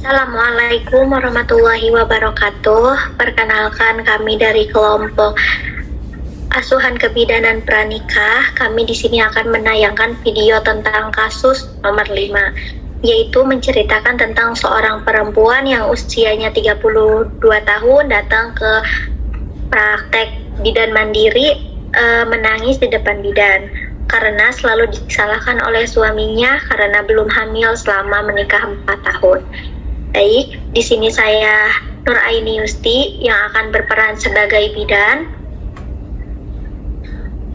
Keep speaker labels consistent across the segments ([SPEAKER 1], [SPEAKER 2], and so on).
[SPEAKER 1] Assalamualaikum warahmatullahi wabarakatuh. Perkenalkan, kami dari kelompok Asuhan Kebidanan Pranikah. Kami di sini akan menayangkan video tentang kasus nomor 5, yaitu menceritakan tentang seorang perempuan yang usianya 32 tahun datang ke praktek bidan mandiri, menangis di depan bidan karena selalu disalahkan oleh suaminya karena belum hamil selama menikah 4 tahun. Baik, di sini saya Nur Aini Yusti yang akan berperan sebagai bidan.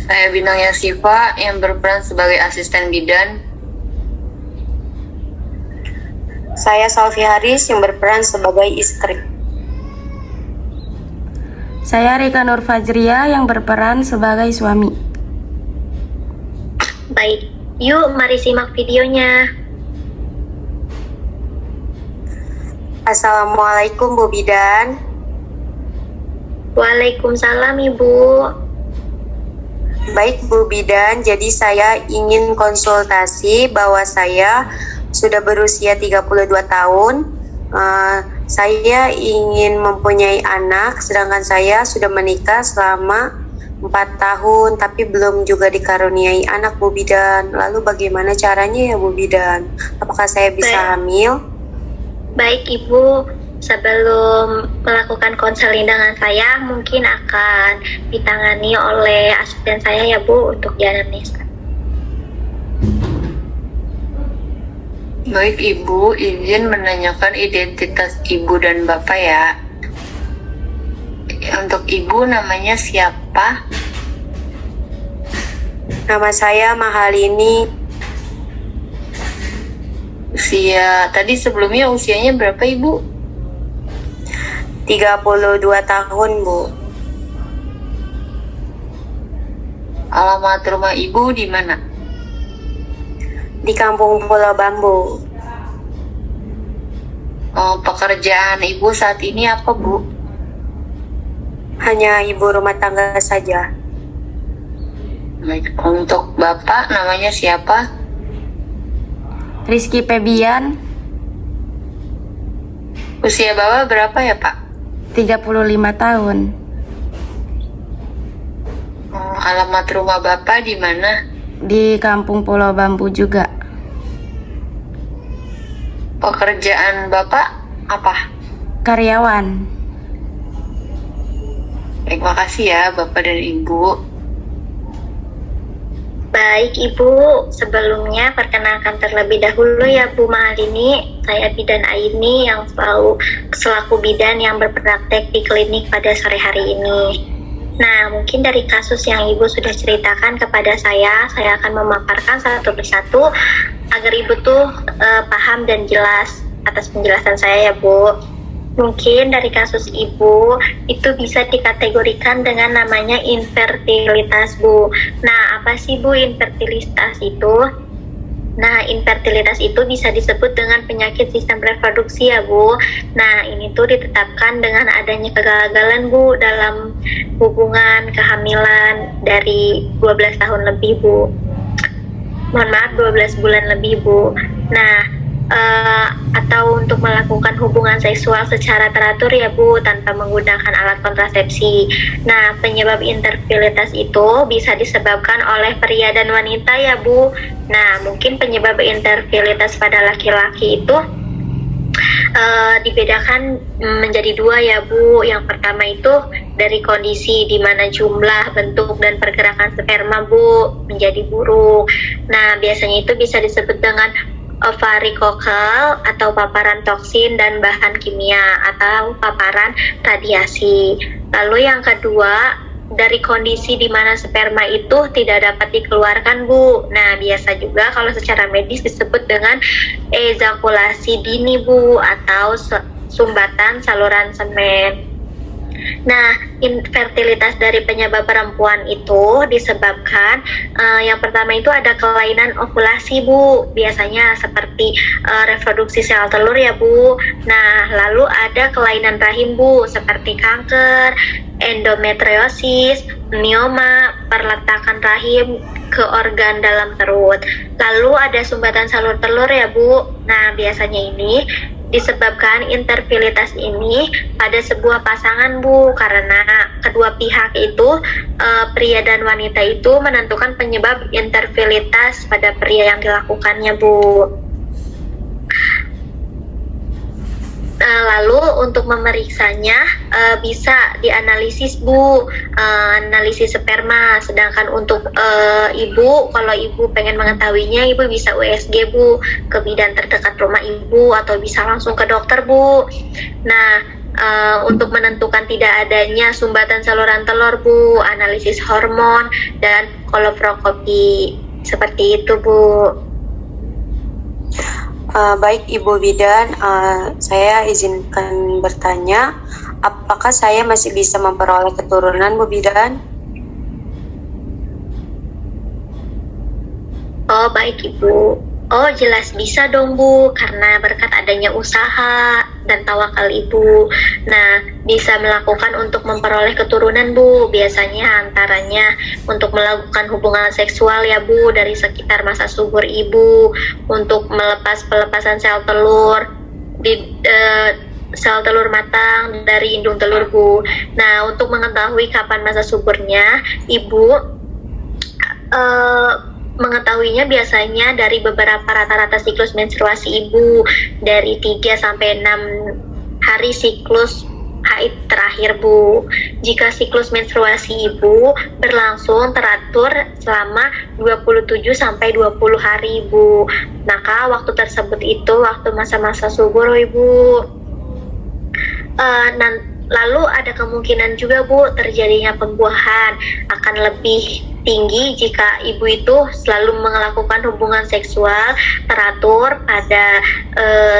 [SPEAKER 2] Saya Bintang Yasifa yang berperan sebagai asisten bidan.
[SPEAKER 3] Saya Salvi Haris yang berperan sebagai istri.
[SPEAKER 4] Saya Rika Nur Fajria yang berperan sebagai suami.
[SPEAKER 1] Baik, yuk mari simak videonya.
[SPEAKER 3] Assalamualaikum Bu Bidan.
[SPEAKER 1] Waalaikumsalam Ibu.
[SPEAKER 3] Baik Bu Bidan, jadi saya ingin konsultasi bahwa saya sudah berusia 32 tahun. Saya ingin mempunyai anak, sedangkan saya sudah menikah selama 4 tahun, tapi belum juga dikaruniai anak Bu Bidan. Lalu bagaimana caranya ya Bu Bidan? Apakah saya bisa hamil?
[SPEAKER 1] Baik Ibu, sebelum melakukan konseling dengan saya, mungkin akan ditangani oleh asisten saya ya Bu untuk dianamnesa.
[SPEAKER 2] Baik Ibu, izin menanyakan identitas Ibu dan Bapak ya. Untuk Ibu namanya siapa?
[SPEAKER 3] Nama saya Mahalini.
[SPEAKER 2] Tadi sebelumnya usianya berapa Ibu?
[SPEAKER 3] 32 tahun Bu.
[SPEAKER 2] Alamat rumah Ibu di mana?
[SPEAKER 3] Di Kampung Pulau Bambu.
[SPEAKER 2] Pekerjaan Ibu saat ini apa Bu?
[SPEAKER 3] Hanya ibu rumah tangga saja.
[SPEAKER 2] Baik, untuk Bapak namanya siapa?
[SPEAKER 4] Rizky Febian,
[SPEAKER 2] Usia Bapak berapa ya Pak?
[SPEAKER 4] 35 tahun.
[SPEAKER 2] Alamat rumah Bapak di mana?
[SPEAKER 4] Di Kampung Pulau Bambu juga.
[SPEAKER 2] Pekerjaan Bapak apa?
[SPEAKER 4] Karyawan.
[SPEAKER 2] Terima kasih ya Bapak dan Ibu.
[SPEAKER 1] Baik Ibu, sebelumnya perkenalkan terlebih dahulu ya Bu Mahalini. Saya Bidan Aini yang selaku bidan yang berpraktek di klinik pada sore hari ini. Nah, mungkin dari kasus yang Ibu sudah ceritakan kepada saya akan memaparkan satu persatu agar Ibu tuh paham dan jelas atas penjelasan saya ya Bu. Mungkin dari kasus Ibu itu bisa dikategorikan dengan namanya infertilitas Bu. Nah, apa sih Bu infertilitas itu? Nah, infertilitas itu bisa disebut dengan penyakit sistem reproduksi ya Bu. Nah, ini tuh ditetapkan dengan adanya kegagalan Bu dalam hubungan kehamilan dari 12 tahun lebih Bu. Mohon maaf, 12 bulan lebih Bu. Nah, atau untuk melakukan hubungan seksual secara teratur ya Bu tanpa menggunakan alat kontrasepsi. Nah, penyebab infertilitas itu bisa disebabkan oleh pria dan wanita ya Bu. Nah, mungkin penyebab infertilitas pada laki-laki itu dibedakan menjadi dua ya Bu. Yang pertama itu dari kondisi di mana jumlah, bentuk, dan pergerakan sperma Bu menjadi buruk. Nah, biasanya itu bisa disebut dengan varikokal atau paparan toksin dan bahan kimia atau paparan radiasi. Lalu yang kedua, dari kondisi di mana sperma itu tidak dapat dikeluarkan Bu. Nah, biasa juga kalau secara medis disebut dengan ejakulasi dini Bu atau sumbatan saluran semen. Nah, infertilitas dari penyebab perempuan itu disebabkan yang pertama itu ada kelainan ovulasi Bu, biasanya seperti reproduksi sel telur ya Bu. Nah, lalu ada kelainan rahim Bu, seperti kanker, endometriosis, mioma, perletakan rahim ke organ dalam perut. Lalu ada sumbatan salur telur ya Bu. Nah, biasanya ini disebabkan infertilitas ini pada sebuah pasangan, Bu, karena kedua pihak itu, pria dan wanita itu menentukan penyebab infertilitas pada pria yang dilakukannya, Bu. Lalu untuk memeriksanya bisa dianalisis, Bu, analisis sperma. Sedangkan untuk ibu, kalau ibu pengen mengetahuinya, ibu bisa USG, Bu, ke bidan terdekat rumah ibu atau bisa langsung ke dokter, Bu. Nah, untuk menentukan tidak adanya sumbatan saluran telur, Bu, analisis hormon dan koloproskopi. Seperti itu, Bu.
[SPEAKER 3] Baik Ibu Bidan, saya izinkan bertanya, apakah saya masih bisa memperoleh keturunan, Bu Bidan?
[SPEAKER 1] Oh, baik Ibu. Oh, jelas bisa dong, Bu, karena berkat adanya usaha dan tawakal Ibu. Nah, bisa melakukan untuk memperoleh keturunan, Bu. Biasanya antaranya untuk melakukan hubungan seksual ya, Bu, dari sekitar masa subur Ibu, untuk melepas pelepasan sel telur sel telur matang dari indung telur, Bu. Nah, untuk mengetahui kapan masa suburnya, Ibu mengetahuinya biasanya dari beberapa rata-rata siklus menstruasi Ibu, dari 3 sampai 6 hari siklus haid terakhir, Bu. Jika siklus menstruasi Ibu berlangsung teratur selama 27 sampai 20 hari, Bu, maka waktu tersebut itu waktu masa-masa subur, Ibu. Lalu ada kemungkinan juga, Bu, terjadinya pembuahan akan lebih tinggi jika ibu itu selalu melakukan hubungan seksual teratur pada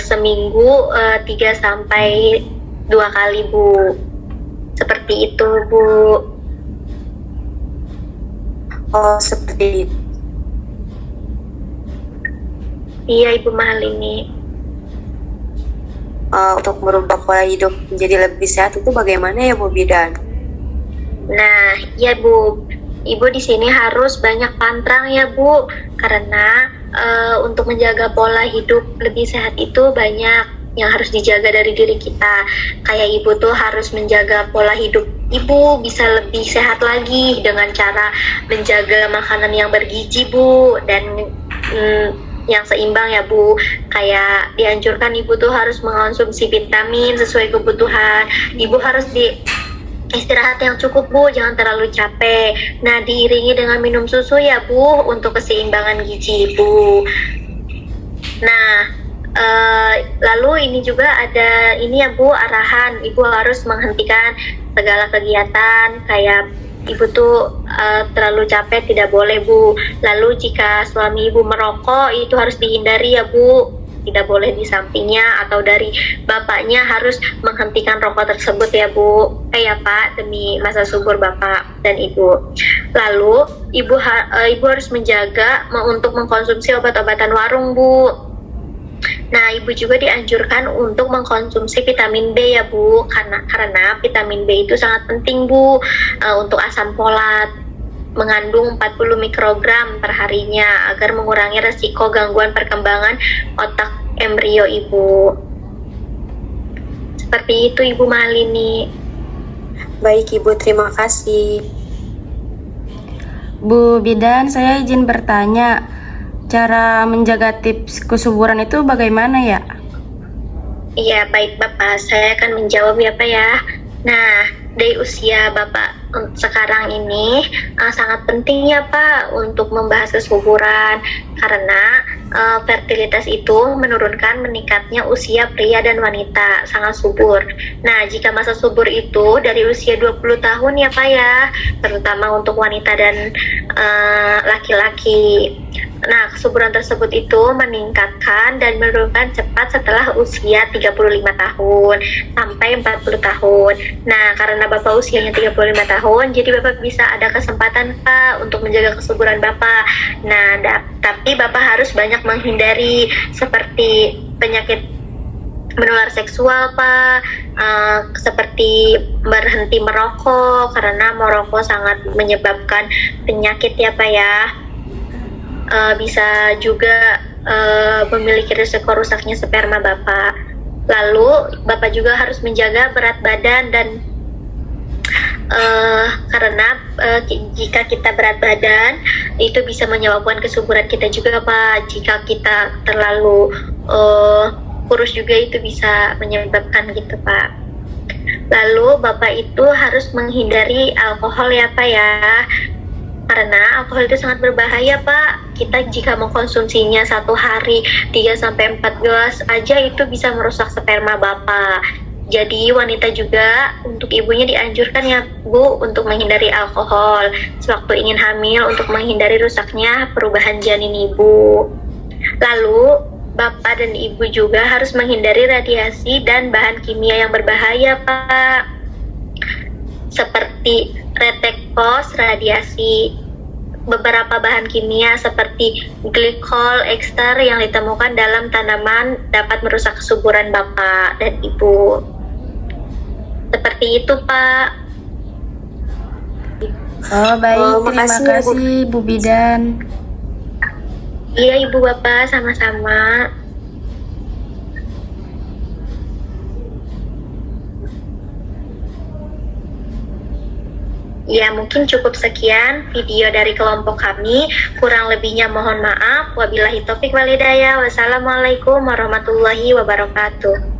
[SPEAKER 1] seminggu 3 sampai 2 kali, Bu. Seperti itu, Bu.
[SPEAKER 3] Oh, seperti itu.
[SPEAKER 1] Iya, Ibu Mahalini.
[SPEAKER 3] Untuk merubah pola hidup menjadi lebih sehat itu bagaimana ya, Bu Bidan?
[SPEAKER 1] Nah, ya, Bu. Ibu di sini harus banyak pantrang ya, Bu, karena untuk menjaga pola hidup lebih sehat itu banyak yang harus dijaga dari diri kita. Kayak Ibu tuh harus menjaga pola hidup Ibu bisa lebih sehat lagi dengan cara menjaga makanan yang bergizi, Bu, dan yang seimbang ya, Bu. Kayak dianjurkan Ibu tuh harus mengonsumsi vitamin sesuai kebutuhan. Ibu harus istirahat yang cukup, Bu, jangan terlalu capek. Nah, diiringi dengan minum susu ya, Bu, untuk keseimbangan gizi Ibu. Nah, lalu ini juga ada ini ya, Bu, arahan Ibu harus menghentikan segala kegiatan kayak Ibu tuh terlalu capek tidak boleh, Bu. Lalu jika suami Ibu merokok itu harus dihindari ya, Bu. Tidak boleh di sampingnya atau dari bapaknya harus menghentikan rokok tersebut ya, Bu. Ya, Pak, demi masa subur Bapak dan Ibu. Lalu Ibu harus menjaga untuk mengkonsumsi obat-obatan warung, Bu. Nah, Ibu juga dianjurkan untuk mengkonsumsi vitamin B ya, Bu, karena vitamin B itu sangat penting, Bu, untuk asam folat. Mengandung 40 mikrogram per harinya agar mengurangi resiko gangguan perkembangan otak embrio Ibu. Seperti itu, Ibu Malini.
[SPEAKER 3] Baik Ibu, terima kasih.
[SPEAKER 4] Bu Bidan, saya izin bertanya, cara menjaga tips kesuburan itu bagaimana ya?
[SPEAKER 1] Iya, baik Bapak, saya akan menjawab ya, Pak ya. Nah, dari usia Bapak sekarang ini sangat penting ya, Pak, untuk membahas kesuburan karena fertilitas itu menurunkan meningkatnya usia pria dan wanita sangat subur. Nah, jika masa subur itu dari usia 20 tahun ya, Pak ya, terutama untuk wanita dan laki-laki. Nah, kesuburan tersebut itu meningkatkan dan menurunkan cepat setelah usia 35 tahun sampai 40 tahun. Nah, karena Bapak usianya 35 tahun, jadi Bapak bisa ada kesempatan, Pak, untuk menjaga kesuburan Bapak. Nah, tapi Bapak harus banyak menghindari seperti penyakit menular seksual, Pak, seperti berhenti merokok, karena merokok sangat menyebabkan penyakit ya, Pak ya. Bisa juga memiliki risiko rusaknya sperma Bapak. Lalu Bapak juga harus menjaga berat badan dan karena jika kita berat badan itu bisa menyebabkan kesuburan kita juga Pak. Jika kita terlalu kurus juga itu bisa menyebabkan gitu Pak. Lalu Bapak itu harus menghindari alkohol ya Pak ya, karena alkohol itu sangat berbahaya Pak. Kita jika mengkonsumsinya satu hari 3-4 gelas aja itu bisa merusak sperma Bapak. Jadi wanita juga untuk ibunya dianjurkan ya Bu untuk menghindari alkohol sewaktu ingin hamil untuk menghindari rusaknya perubahan janin ibu. Lalu Bapak dan Ibu juga harus menghindari radiasi dan bahan kimia yang berbahaya Pak, seperti retektos, radiasi. Beberapa bahan kimia seperti glikol ester yang ditemukan dalam tanaman dapat merusak kesuburan Bapak dan Ibu. Seperti itu Pak.
[SPEAKER 4] Oh baik, terima
[SPEAKER 3] makasih ya, Bu.
[SPEAKER 4] kasih Bu Bidan.
[SPEAKER 1] Iya Ibu Bapak, sama-sama. Ya, mungkin cukup sekian video dari kelompok kami. Kurang lebihnya mohon maaf. Wabillahi taufik wal hidayah. Wassalamualaikum warahmatullahi wabarakatuh.